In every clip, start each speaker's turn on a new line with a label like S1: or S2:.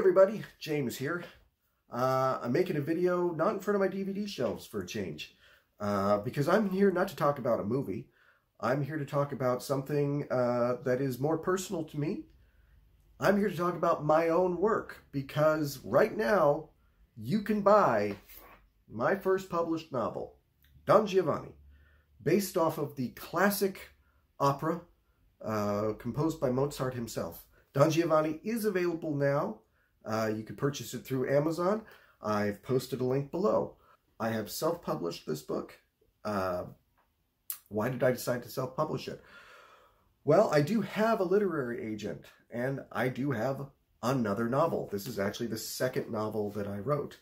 S1: everybody, James here. I'm making a video not in front of my DVD shelves for a change, because I'm here not to talk about a movie. I'm here to talk about something that is more personal to me. I'm here to talk about my own work, because right now you can buy my first published novel, Don Giovanni, based off of the classic opera composed by Mozart himself. Don Giovanni is available now. You can purchase it through Amazon. I've posted a link below. I have self-published this book. Why did I decide to self-publish it? Well, I do have a literary agent, and I do have another novel. This is actually the second novel that I wrote.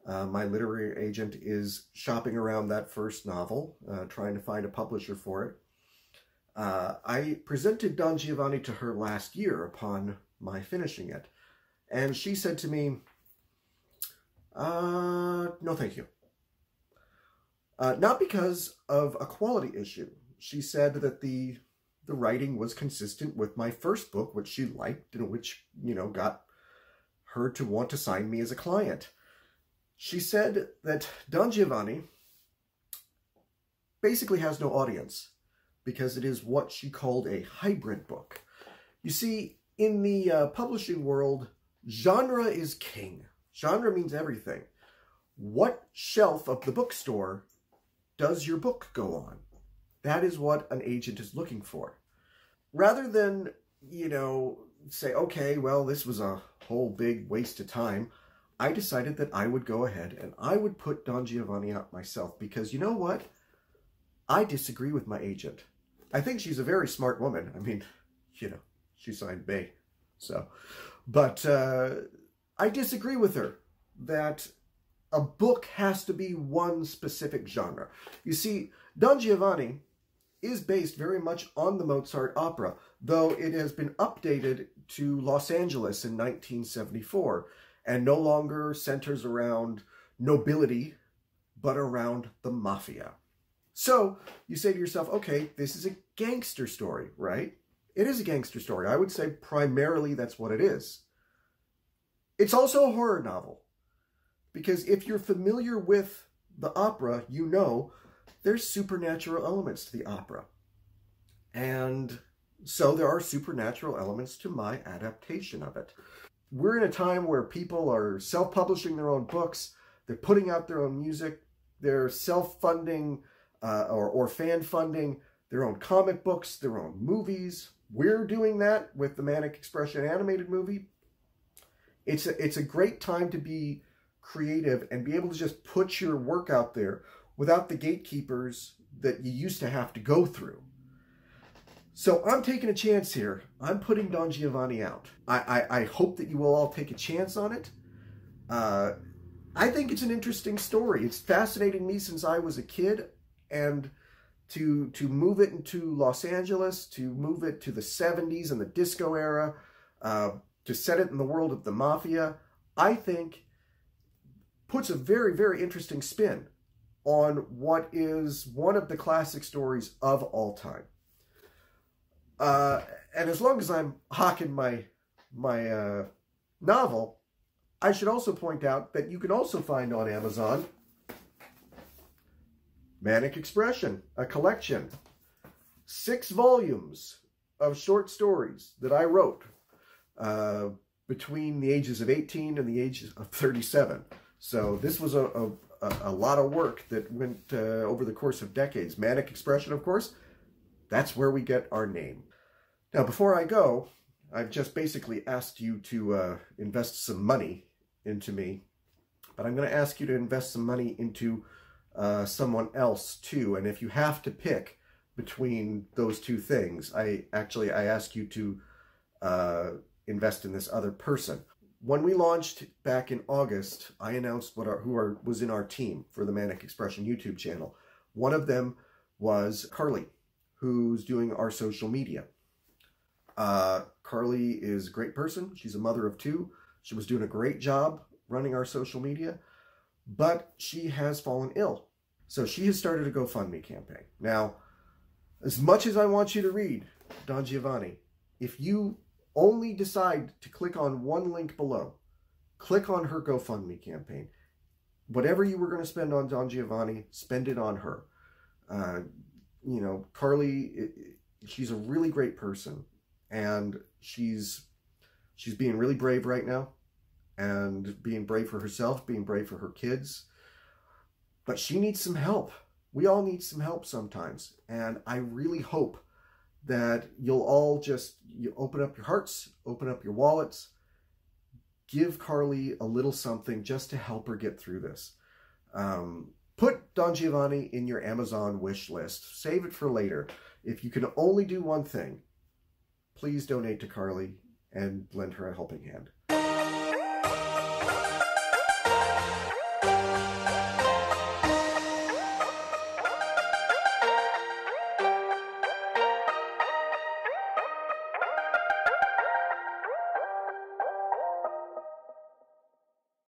S1: My literary agent is shopping around that first novel, trying to find a publisher for it. I presented Don Giovanni to her last year upon my finishing it. And she said to me, no thank you. Not because of a quality issue. She said that the writing was consistent with my first book, which she liked, and which, got her to want to sign me as a client. She said that Don Giovanni basically has no audience, because it is what she called a hybrid book. You see, in the publishing world, genre is king. Genre means everything. What shelf of the bookstore does your book go on? That is what an agent is looking for. Rather than, say, okay, well, this was a whole big waste of time, I decided that I would go ahead and I would put Don Giovanni out myself, because you know what? I disagree with my agent. I think she's a very smart woman. I mean, she signed me. So, but I disagree with her that a book has to be one specific genre. You see, Don Giovanni is based very much on the Mozart opera, though it has been updated to Los Angeles in 1974 and no longer centers around nobility, but around the mafia. So you say to yourself, okay, this is a gangster story, right? It is a gangster story. I would say primarily that's what it is. It's also a horror novel, because if you're familiar with the opera, you know there's supernatural elements to the opera. And so there are supernatural elements to my adaptation of it. We're in a time where people are self-publishing their own books, they're putting out their own music, they're self-funding or fan-funding their own comic books, their own movies. We're doing that with the Manic Expression animated movie. It's a great time to be creative and be able to just put your work out there without the gatekeepers that you used to have to go through. So I'm taking a chance here. I'm putting Don Giovanni out. I hope that you will all take a chance on it. I think it's an interesting story. It's fascinated me since I was a kid, and to move it into Los Angeles, to move it to the 70s and the disco era, to set it in the world of the mafia, I think puts a very, very interesting spin on what is one of the classic stories of all time. And as long as I'm hawking my novel, I should also point out that you can also find on Amazon Manic Expression, a collection, 6 volumes of short stories that I wrote between the ages of 18 and the ages of 37. So this was a lot of work that went over the course of decades. Manic Expression, of course, that's where we get our name. Now, before I go, I've just basically asked you to invest some money into me, but I'm going to ask you to invest some money into someone else too. And if you have to pick between those two things, I ask you to invest in this other person. When we launched back in August, I announced who was in our team for the Manic Expression YouTube channel. One of them was Carly, who's doing our social media. Carly is a great person. She's a mother of 2. She was doing a great job running our social media, but she has fallen ill. So she has started a GoFundMe campaign. Now, as much as I want you to read Don Giovanni, if you only decide to click on one link below, click on her GoFundMe campaign. Whatever you were going to spend on Don Giovanni, spend it on her. You know, Carly, she's a really great person, and she's being really brave right now, and being brave for herself, being brave for her kids. But she needs some help. We all need some help sometimes. And I really hope that you'll all you open up your hearts, open up your wallets, give Carly a little something just to help her get through this. Put Don Giovanni in your Amazon wish list. Save it for later. If you can only do one thing, please donate to Carly and lend her a helping hand.